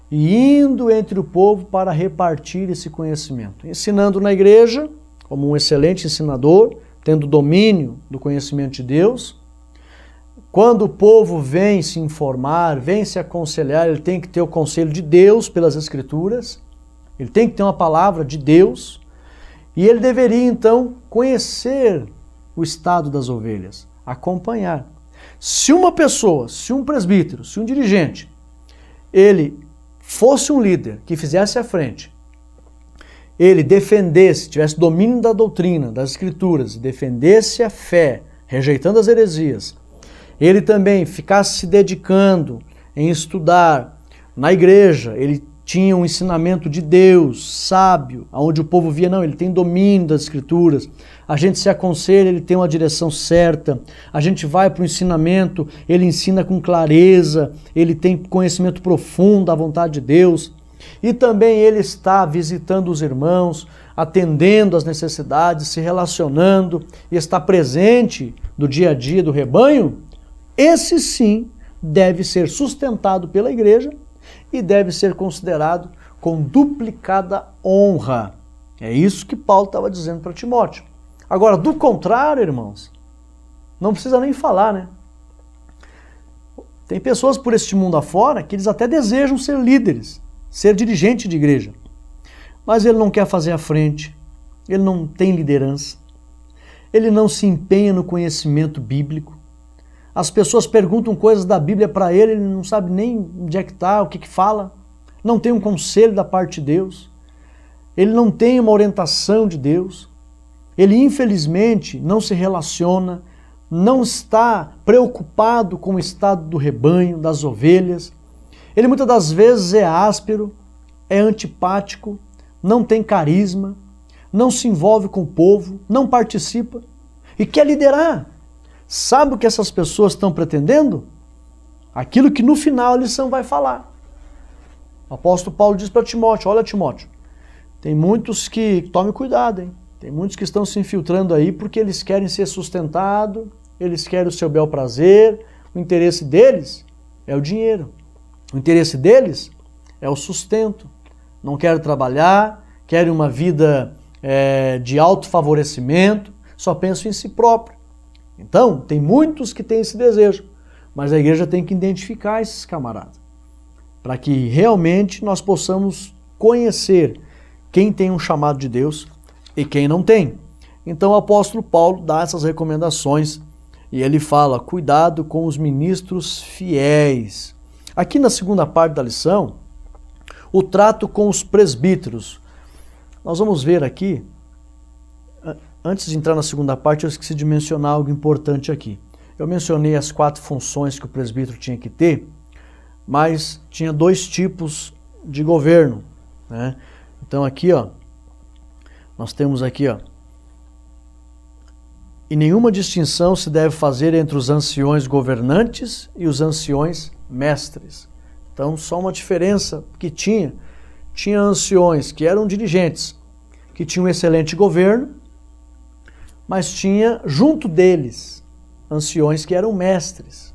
e indo entre o povo para repartir esse conhecimento. Ensinando na igreja, como um excelente ensinador, tendo domínio do conhecimento de Deus. Quando o povo vem se informar, vem se aconselhar, ele tem que ter o conselho de Deus pelas Escrituras, ele tem que ter uma palavra de Deus, e ele deveria então conhecer o estado das ovelhas, acompanhar. Se uma pessoa, se um presbítero, se um dirigente, ele fosse um líder que fizesse à frente, ele defendesse, tivesse domínio da doutrina, das Escrituras, defendesse a fé, rejeitando as heresias, ele também ficasse se dedicando em estudar na igreja, ele tinha um ensinamento de Deus, sábio, onde o povo via, não, ele tem domínio das Escrituras, a gente se aconselha, ele tem uma direção certa, a gente vai para o ensinamento, ele ensina com clareza, ele tem conhecimento profundo da vontade de Deus, e também ele está visitando os irmãos, atendendo às necessidades, se relacionando, e está presente do dia a dia do rebanho. Esse sim deve ser sustentado pela igreja e deve ser considerado com duplicada honra. É isso que Paulo estava dizendo para Timóteo. Agora, do contrário, irmãos, não precisa nem falar, né? Tem pessoas por este mundo afora que eles até desejam ser líderes, ser dirigente de igreja, mas ele não quer fazer a frente, ele não tem liderança, ele não se empenha no conhecimento bíblico. As pessoas perguntam coisas da Bíblia para ele, ele não sabe nem onde é que está, o que que fala, não tem um conselho da parte de Deus, ele não tem uma orientação de Deus, ele infelizmente não se relaciona, não está preocupado com o estado do rebanho, das ovelhas, ele muitas das vezes é áspero, é antipático, não tem carisma, não se envolve com o povo, não participa e quer liderar. Sabe o que essas pessoas estão pretendendo? Aquilo que no final a lição vai falar. O apóstolo Paulo diz para Timóteo, olha Timóteo, tem muitos que, tome cuidado, hein? Tem muitos que estão se infiltrando aí porque eles querem ser sustentados, eles querem o seu bel prazer, o interesse deles é o dinheiro, o interesse deles é o sustento, não querem trabalhar, querem uma vida de autofavorecimento, só pensam em si próprio. Então, tem muitos que têm esse desejo, mas a igreja tem que identificar esses camaradas, para que realmente nós possamos conhecer quem tem um chamado de Deus e quem não tem. Então o apóstolo Paulo dá essas recomendações e ele fala, cuidado com os ministros fiéis. Aqui na segunda parte da lição, o trato com os presbíteros. Nós vamos ver aqui, antes de entrar na segunda parte, eu esqueci de mencionar algo importante aqui. Eu mencionei as 4 funções que o presbítero tinha que ter, mas tinha 2 tipos de governo, né? Então aqui, ó, nós temos aqui, ó, e nenhuma distinção se deve fazer entre os anciões governantes e os anciões mestres. Então só uma diferença que tinha anciões que eram dirigentes, que tinham um excelente governo, mas tinha junto deles anciões que eram mestres,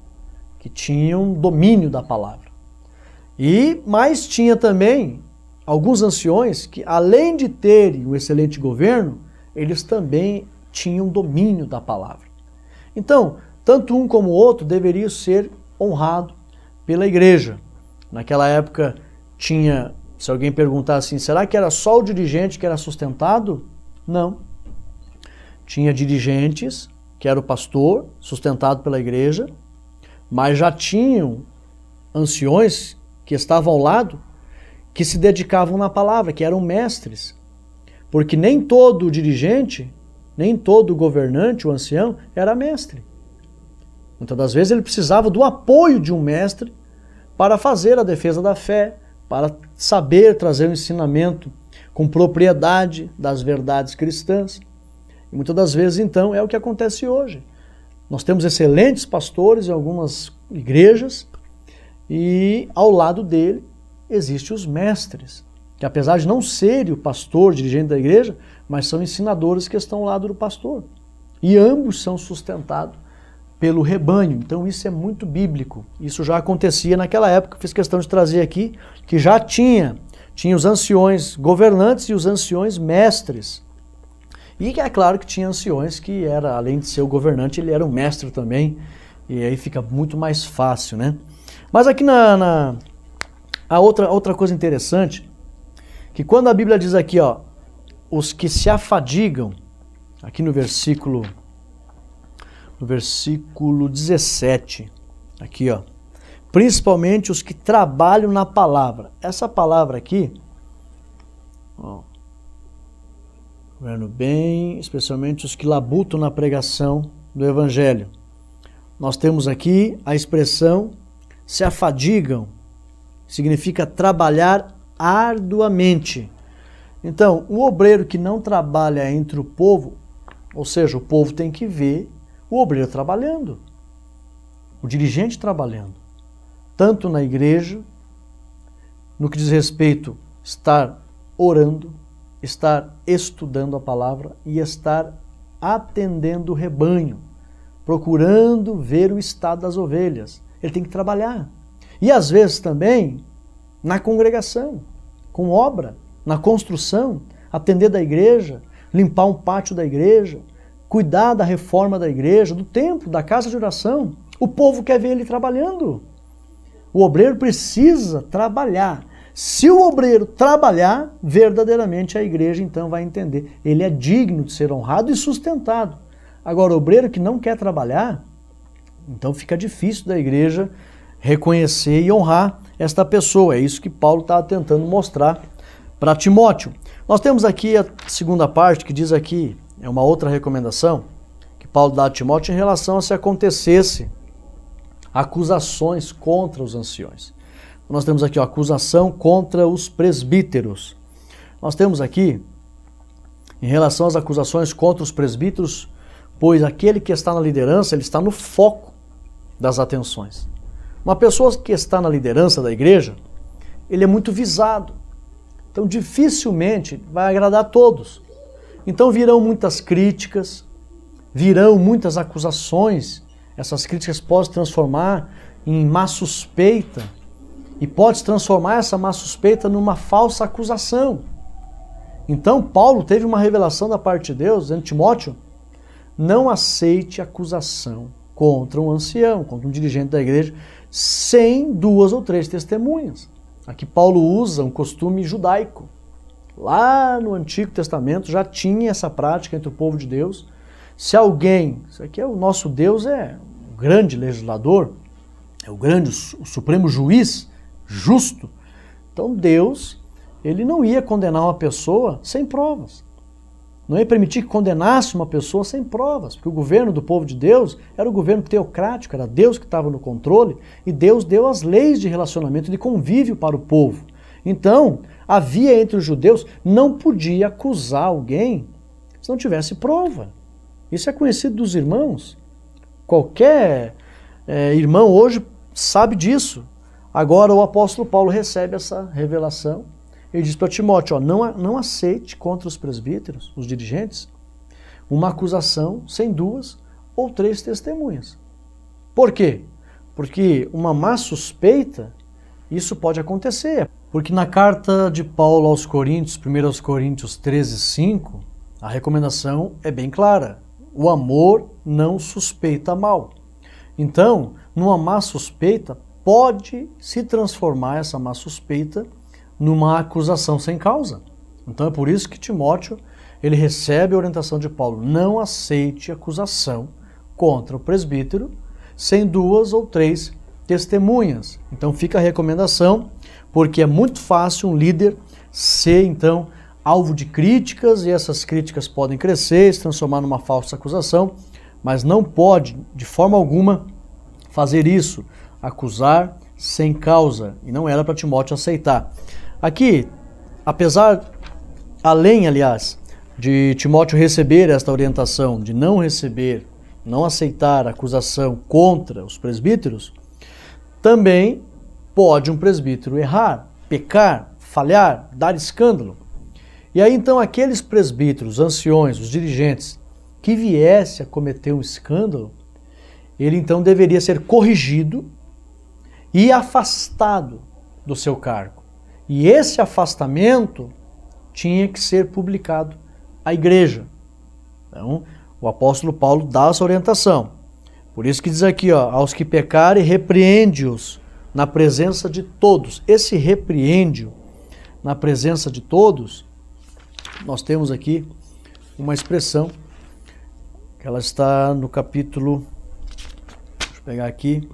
que tinham domínio da palavra. Mas tinha também alguns anciões que, além de terem um excelente governo, eles também tinham domínio da palavra. Então, tanto um como o outro deveria ser honrado pela igreja. Naquela época tinha, se alguém perguntar assim, será que era só o dirigente que era sustentado? Não. Tinha dirigentes, que era o pastor, sustentado pela igreja, mas já tinham anciões que estavam ao lado, que se dedicavam na palavra, que eram mestres. Porque nem todo dirigente, nem todo governante, o ancião, era mestre. Muitas das vezes ele precisava do apoio de um mestre para fazer a defesa da fé, para saber trazer um ensinamento com propriedade das verdades cristãs. E muitas das vezes, então, é o que acontece hoje. Nós temos excelentes pastores em algumas igrejas e ao lado dele existem os mestres, que apesar de não serem o pastor, dirigente da igreja, mas são ensinadores que estão ao lado do pastor. E ambos são sustentados pelo rebanho. Então isso é muito bíblico. Isso já acontecia naquela época. Fiz questão de trazer aqui que já tinha os anciões governantes e os anciões mestres. E é claro que tinha anciões que era, além de ser o governante, ele era um mestre também. E aí fica muito mais fácil, né? Mas aqui a outra coisa interessante, que quando a Bíblia diz aqui, ó, os que se afadigam, aqui no versículo 17, aqui, ó, principalmente os que trabalham na palavra. Essa palavra aqui, ó, vendo bem, especialmente os que labutam na pregação do Evangelho. Nós temos aqui a expressão se afadigam, significa trabalhar arduamente. Então, o obreiro que não trabalha entre o povo, ou seja, o povo tem que ver o obreiro trabalhando, o dirigente trabalhando, tanto na igreja, no que diz respeito a estar orando, estar estudando a palavra e estar atendendo o rebanho, procurando ver o estado das ovelhas. Ele tem que trabalhar. E às vezes também na congregação, com obra, na construção, atender da igreja, limpar um pátio da igreja, cuidar da reforma da igreja, do templo, da casa de oração. O povo quer ver ele trabalhando. O obreiro precisa trabalhar. Se o obreiro trabalhar, verdadeiramente a igreja então vai entender. Ele é digno de ser honrado e sustentado. Agora, o obreiro que não quer trabalhar, então fica difícil da igreja reconhecer e honrar esta pessoa. É isso que Paulo está tentando mostrar para Timóteo. Nós temos aqui a segunda parte que diz aqui, é uma outra recomendação que Paulo dá a Timóteo em relação a se acontecesse acusações contra os anciões. Nós temos aqui a acusação contra os presbíteros. Nós temos aqui, em relação às acusações contra os presbíteros, pois aquele que está na liderança, ele está no foco das atenções. Uma pessoa que está na liderança da igreja, ele é muito visado. Então dificilmente vai agradar a todos. Então virão muitas críticas, virão muitas acusações. Essas críticas podem se transformar em má suspeita e pode se transformar essa má suspeita numa falsa acusação. Então Paulo teve uma revelação da parte de Deus, dizendo: Timóteo, não aceite acusação contra um ancião, contra um dirigente da igreja, sem 2 ou 3 testemunhas. Aqui Paulo usa um costume judaico. Lá no Antigo Testamento já tinha essa prática entre o povo de Deus. Se alguém, isso aqui é o nosso Deus, é o grande legislador, é o supremo juiz, justo. Então Deus, ele não ia condenar uma pessoa sem provas. Não ia permitir que condenasse uma pessoa sem provas, porque o governo do povo de Deus era o governo teocrático, era Deus que estava no controle, e Deus deu as leis de relacionamento, de convívio para o povo. Então, havia entre os judeus, não podia acusar alguém se não tivesse prova. Isso é conhecido dos irmãos. Qualquer irmão hoje sabe disso. Agora o apóstolo Paulo recebe essa revelação. Ele diz para Timóteo, ó, não aceite contra os presbíteros, os dirigentes, uma acusação sem 2 ou 3 testemunhas. Por quê? Porque uma má suspeita, isso pode acontecer. Porque na carta de Paulo aos Coríntios, 1 Coríntios 13:5, a recomendação é bem clara. O amor não suspeita mal. Então, numa má suspeita, pode se transformar essa má suspeita numa acusação sem causa. Então é por isso que Timóteo, ele recebe a orientação de Paulo: não aceite acusação contra o presbítero sem 2 ou 3 testemunhas. Então fica a recomendação, porque é muito fácil um líder ser então alvo de críticas, e essas críticas podem crescer e se transformar numa falsa acusação, mas não pode de forma alguma fazer isso, acusar sem causa, e não era para Timóteo aceitar. Aqui, além, de Timóteo receber esta orientação de não receber, não aceitar acusação contra os presbíteros, também pode um presbítero errar, pecar, falhar, dar escândalo. E aí então aqueles presbíteros, anciões, os dirigentes, que viessem a cometer um escândalo, ele então deveria ser corrigido e afastado do seu cargo. E esse afastamento tinha que ser publicado à igreja. Então, o apóstolo Paulo dá essa orientação. Por isso que diz aqui, ó, aos que pecarem, repreende-os na presença de todos. Esse repreende-o na presença de todos, nós temos aqui uma expressão que ela está no capítulo, deixa eu pegar aqui,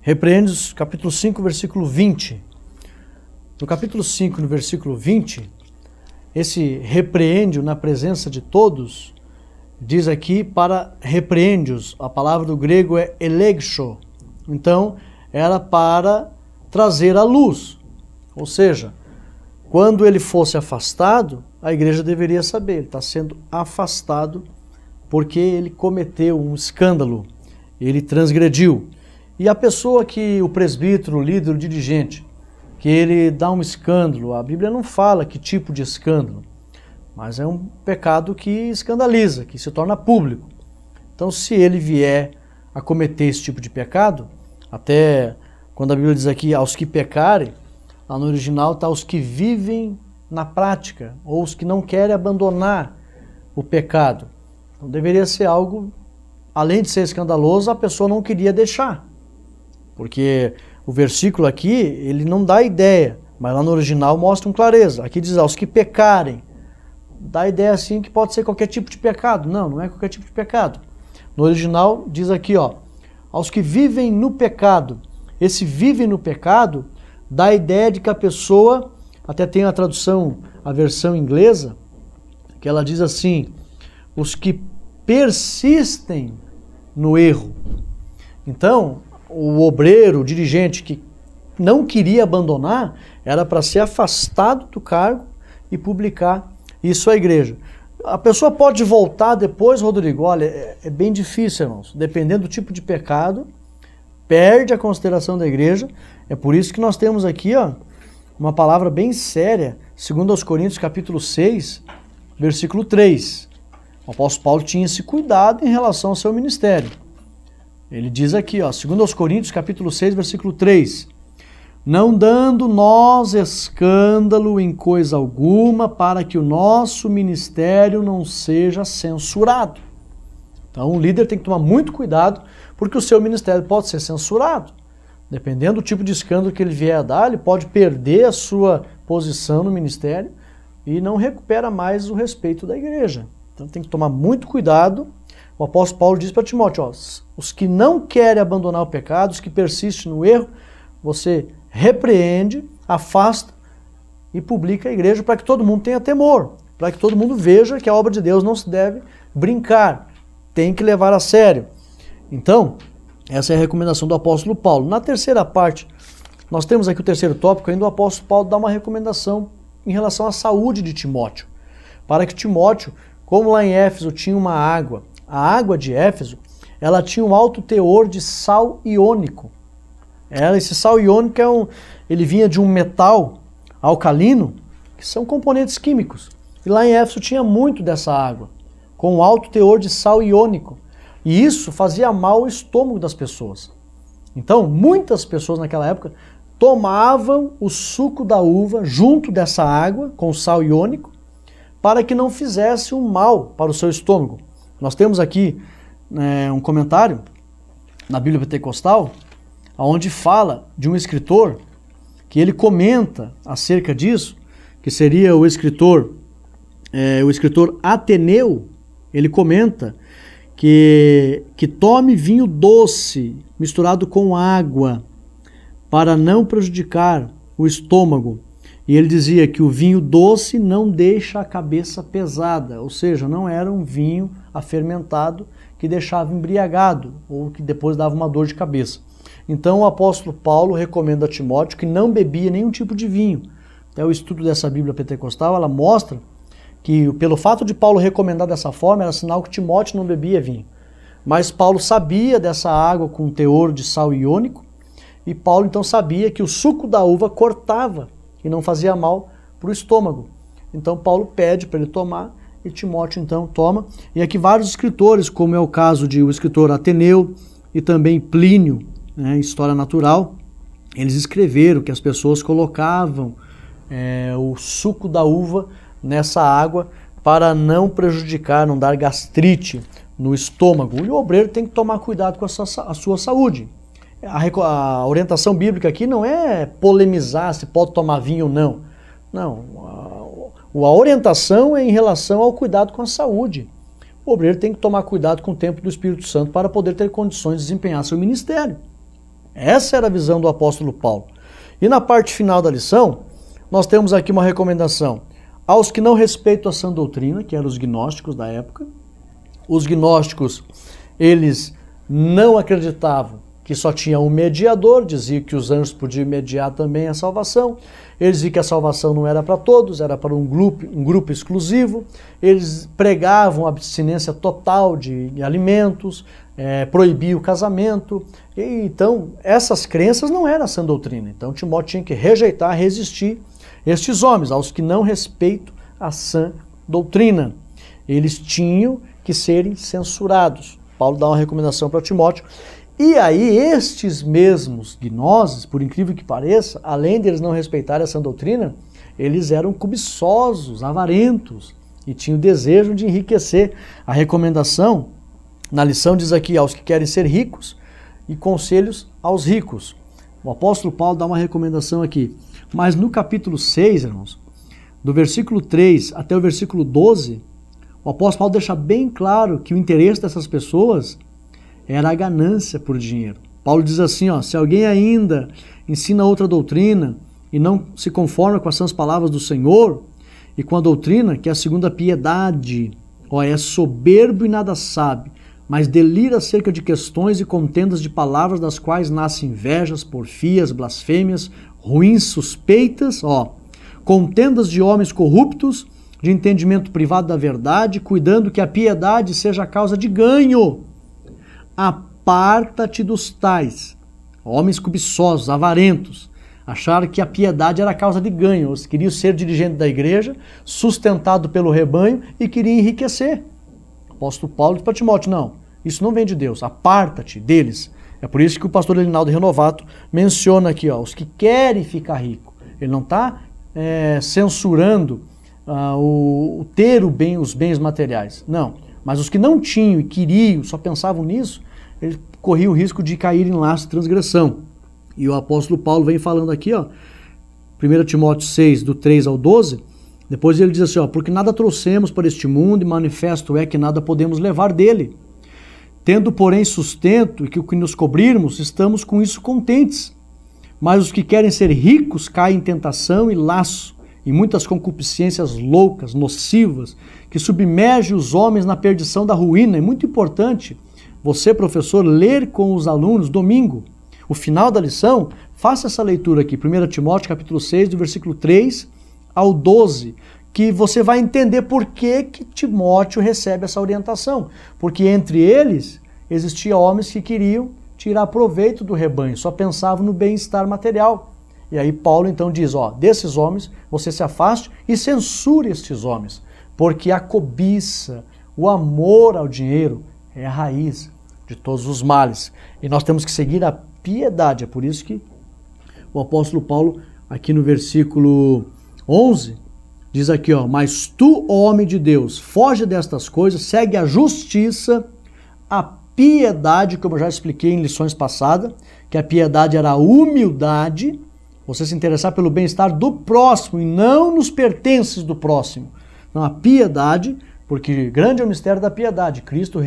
repreende-os, capítulo 5, versículo 20. No capítulo 5, no versículo 20, esse repreende-o na presença de todos, diz aqui para repreende-os, a palavra do grego é elegcho. Então, era para trazer à luz. Ou seja, quando ele fosse afastado, a igreja deveria saber, ele está sendo afastado porque ele cometeu um escândalo, ele transgrediu. E a pessoa que, o presbítero, o líder, o dirigente, que ele dá um escândalo, a Bíblia não fala que tipo de escândalo, mas é um pecado que escandaliza, que se torna público. Então, se ele vier a cometer esse tipo de pecado, até quando a Bíblia diz aqui, aos que pecarem, lá no original está os que vivem na prática, ou os que não querem abandonar o pecado. Então, deveria ser algo, além de ser escandaloso, a pessoa não queria deixar. Porque o versículo aqui, ele não dá ideia, mas lá no original mostra com clareza. Aqui diz, aos que pecarem. Dá a ideia assim que pode ser qualquer tipo de pecado. Não, não é qualquer tipo de pecado. No original diz aqui, ó, aos que vivem no pecado. Esse vivem no pecado dá a ideia de que a pessoa, até tem a tradução, a versão inglesa, que ela diz assim, os que persistem no erro. Então, o obreiro, o dirigente que não queria abandonar, era para ser afastado do cargo e publicar isso à igreja. A pessoa pode voltar depois, Rodrigo, olha, é bem difícil, irmãos. Dependendo do tipo de pecado, perde a consideração da igreja. É por isso que nós temos aqui, ó, uma palavra bem séria, segundo aos Coríntios, capítulo 6, versículo 3. O apóstolo Paulo tinha esse cuidado em relação ao seu ministério. Ele diz aqui, ó, segundo aos Coríntios, capítulo 6, versículo 3. Não dando nós escândalo em coisa alguma, para que o nosso ministério não seja censurado. Então o líder tem que tomar muito cuidado, porque o seu ministério pode ser censurado. Dependendo do tipo de escândalo que ele vier a dar, ele pode perder a sua posição no ministério e não recupera mais o respeito da igreja. Então tem que tomar muito cuidado. O apóstolo Paulo diz para Timóteo, ó, os que não querem abandonar o pecado, os que persistem no erro, você repreende, afasta e publica a igreja para que todo mundo tenha temor, para que todo mundo veja que a obra de Deus não se deve brincar, tem que levar a sério. Então, essa é a recomendação do apóstolo Paulo. Na terceira parte, nós temos aqui o terceiro tópico, ainda o apóstolo Paulo dá uma recomendação em relação à saúde de Timóteo, para que Timóteo, como lá em Éfeso tinha uma água, a água de Éfeso, ela tinha um alto teor de sal iônico. Esse sal iônico ele vinha de um metal alcalino, que são componentes químicos. E lá em Éfeso tinha muito dessa água, com alto teor de sal iônico. E isso fazia mal ao estômago das pessoas. Então, muitas pessoas naquela época tomavam o suco da uva junto dessa água, com sal iônico, para que não fizesse um mal para o seu estômago. Nós temos aqui um comentário na Bíblia Pentecostal, onde fala de um escritor que ele comenta acerca disso, que seria o escritor Ateneu. Ele comenta que tome vinho doce misturado com água para não prejudicar o estômago. E ele dizia que o vinho doce não deixa a cabeça pesada, ou seja, não era um vinho afermentado que deixava embriagado ou que depois dava uma dor de cabeça. Então o apóstolo Paulo recomenda a Timóteo que não bebia nenhum tipo de vinho. Até o estudo dessa Bíblia Pentecostal, ela mostra que pelo fato de Paulo recomendar dessa forma, era sinal que Timóteo não bebia vinho. Mas Paulo sabia dessa água com teor de sal iônico, e Paulo então sabia que o suco da uva cortava e não fazia mal para o estômago. Então Paulo pede para ele tomar e Timóteo então toma. E aqui vários escritores, como é o caso de o escritor Ateneu e também Plínio, né, História Natural, eles escreveram que as pessoas colocavam o suco da uva nessa água para não prejudicar, não dar gastrite no estômago. E o obreiro tem que tomar cuidado com a sua saúde. A orientação bíblica aqui não é polemizar se pode tomar vinho ou não. Não, a orientação é em relação ao cuidado com a saúde. O obreiro tem que tomar cuidado com o templo do Espírito Santo para poder ter condições de desempenhar seu ministério. Essa era a visão do apóstolo Paulo. E na parte final da lição, nós temos aqui uma recomendação aos que não respeitam a sã doutrina, que eram os gnósticos da época. Os gnósticos, eles não acreditavam que só tinha um mediador, diziam que os anjos podiam mediar também a salvação. Eles diziam que a salvação não era para todos, era para um grupo exclusivo. Eles pregavam abstinência total de alimentos, proibiam o casamento. E, então, essas crenças não eram a sã doutrina. Então, Timóteo tinha que rejeitar, resistir estes homens, aos que não respeitam a sã doutrina. Eles tinham que serem censurados. Paulo dá uma recomendação para Timóteo. E aí estes mesmos gnoses, por incrível que pareça, além de eles não respeitarem a sã doutrina, eles eram cobiçosos, avarentos e tinham o desejo de enriquecer. A recomendação na lição diz aqui aos que querem ser ricos e conselhos aos ricos. O apóstolo Paulo dá uma recomendação aqui. Mas no capítulo 6, irmãos, do versículo 3 até o versículo 12, o apóstolo Paulo deixa bem claro que o interesse dessas pessoas era a ganância por dinheiro. Paulo diz assim, se alguém ainda ensina outra doutrina e não se conforma com as sãs palavras do Senhor e com a doutrina, que é a segunda piedade, é soberbo e nada sabe, mas delira acerca de questões e contendas de palavras das quais nascem invejas, porfias, blasfêmias, ruins suspeitas, contendas de homens corruptos, de entendimento privado da verdade, cuidando que a piedade seja a causa de ganho. Aparta-te dos tais, homens cobiçosos, avarentos, acharam que a piedade era a causa de ganho. Eles queriam ser dirigente da igreja, sustentado pelo rebanho e queriam enriquecer. O apóstolo Paulo diz para Timóteo, não, isso não vem de Deus, aparta-te deles. É por isso que o pastor Elinaldo Renovato menciona aqui, os que querem ficar rico. Ele não está censurando o ter os bens materiais, não. Mas os que não tinham e queriam, só pensavam nisso, eles corriam o risco de cair em laço de transgressão. E o apóstolo Paulo vem falando aqui, 1 Timóteo 6, do 3 ao 12, depois ele diz assim, porque nada trouxemos para este mundo e manifesto é que nada podemos levar dele. Tendo, porém, sustento e que o que nos cobrirmos, estamos com isso contentes. Mas os que querem ser ricos caem em tentação e laço, e muitas concupiscências loucas, nocivas, que submergem os homens na perdição da ruína. É muito importante você, professor, ler com os alunos domingo. O final da lição, faça essa leitura aqui, 1 Timóteo capítulo 6, do versículo 3 ao 12, que você vai entender por que Timóteo recebe essa orientação. Porque entre eles existiam homens que queriam tirar proveito do rebanho, só pensavam no bem-estar material. E aí Paulo então diz, desses homens você se afaste e censure estes homens, porque a cobiça, o amor ao dinheiro é a raiz de todos os males. E nós temos que seguir a piedade. É por isso que o apóstolo Paulo, aqui no versículo 11, diz aqui, mas tu, homem de Deus, foge destas coisas, segue a justiça, a piedade, como eu já expliquei em lições passadas, que a piedade era a humildade, você se interessar pelo bem-estar do próximo e não nos pertences do próximo. Não, a piedade, porque grande é o mistério da piedade. Cristo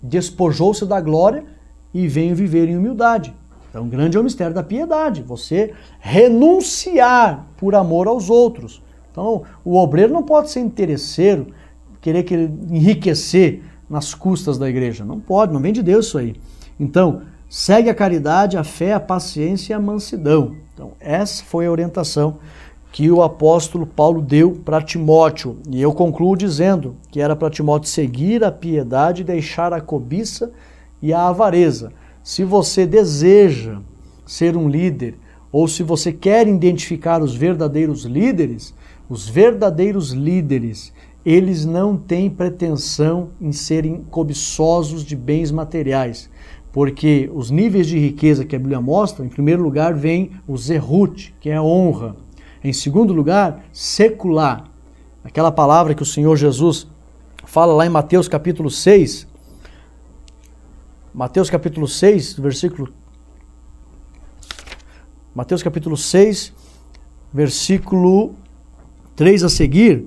despojou-se da glória e veio viver em humildade. Então, grande é o mistério da piedade. Você renunciar por amor aos outros. Então, o obreiro não pode ser interesseiro, querer enriquecer nas custas da igreja. Não pode, não vem de Deus isso aí. Então, segue a caridade, a fé, a paciência e a mansidão. Então, essa foi a orientação que o apóstolo Paulo deu para Timóteo. E eu concluo dizendo que era para Timóteo seguir a piedade e deixar a cobiça e a avareza. Se você deseja ser um líder, ou se você quer identificar os verdadeiros líderes, Os verdadeiros líderes, eles não têm pretensão em serem cobiçosos de bens materiais, porque os níveis de riqueza que a Bíblia mostra, em primeiro lugar vem o zerut, que é a honra. Em segundo lugar, secular. Aquela palavra que o Senhor Jesus fala lá em Mateus capítulo 6, Mateus capítulo 6, versículo 3 a seguir,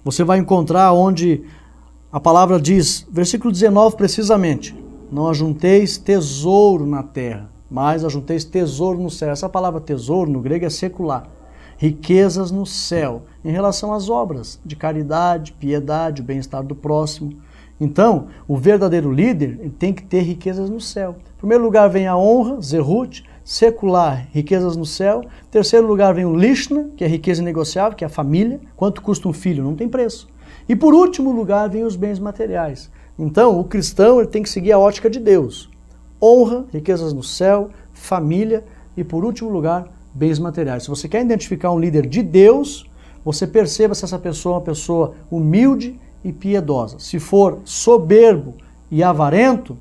você vai encontrar onde a palavra diz, versículo 19 precisamente, não ajunteis tesouro na terra, mas ajunteis tesouro no céu. Essa palavra tesouro no grego é secular. Riquezas no céu, em relação às obras de caridade, piedade, o bem-estar do próximo. Então, o verdadeiro líder ele tem que ter riquezas no céu. Em primeiro lugar vem a honra, zerut, secular, riquezas no céu. Em terceiro lugar vem o lishna, que é riqueza inegociável, que é a família. Quanto custa um filho? Não tem preço. E por último lugar vem os bens materiais. Então, o cristão ele tem que seguir a ótica de Deus. Honra, riquezas no céu, família e por último lugar, bens materiais. Se você quer identificar um líder de Deus, você perceba se essa pessoa é uma pessoa humilde e piedosa. Se for soberbo e avarento,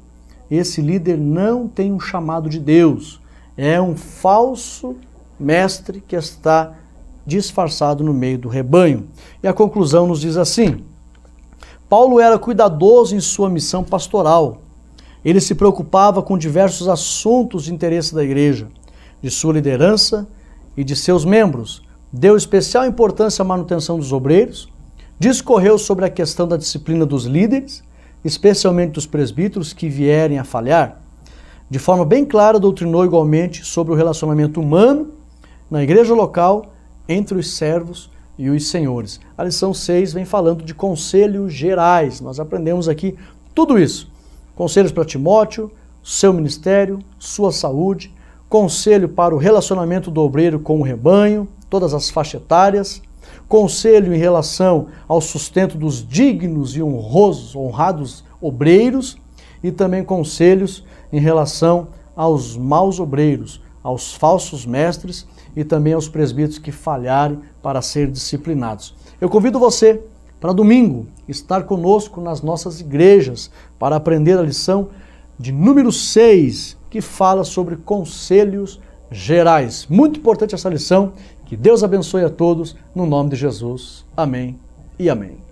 esse líder não tem um chamado de Deus. É um falso mestre que está disfarçado no meio do rebanho. E a conclusão nos diz assim: Paulo era cuidadoso em sua missão pastoral. Ele se preocupava com diversos assuntos de interesse da igreja, de sua liderança e de seus membros. Deu especial importância à manutenção dos obreiros, discorreu sobre a questão da disciplina dos líderes, especialmente dos presbíteros que vierem a falhar. De forma bem clara, doutrinou igualmente sobre o relacionamento humano na igreja local, entre os servos e os senhores. A lição 6 vem falando de conselhos gerais. Nós aprendemos aqui tudo isso. Conselhos para Timóteo, seu ministério, sua saúde, conselho para o relacionamento do obreiro com o rebanho, todas as faixas etárias, conselho em relação ao sustento dos dignos e honrados obreiros e também conselhos em relação aos maus obreiros, aos falsos mestres e também aos presbíteros que falharem para ser disciplinados. Eu convido você para domingo estar conosco nas nossas igrejas para aprender a lição de número 6, que fala sobre conselhos gerais. Muito importante essa lição. Que Deus abençoe a todos, no nome de Jesus. Amém e amém.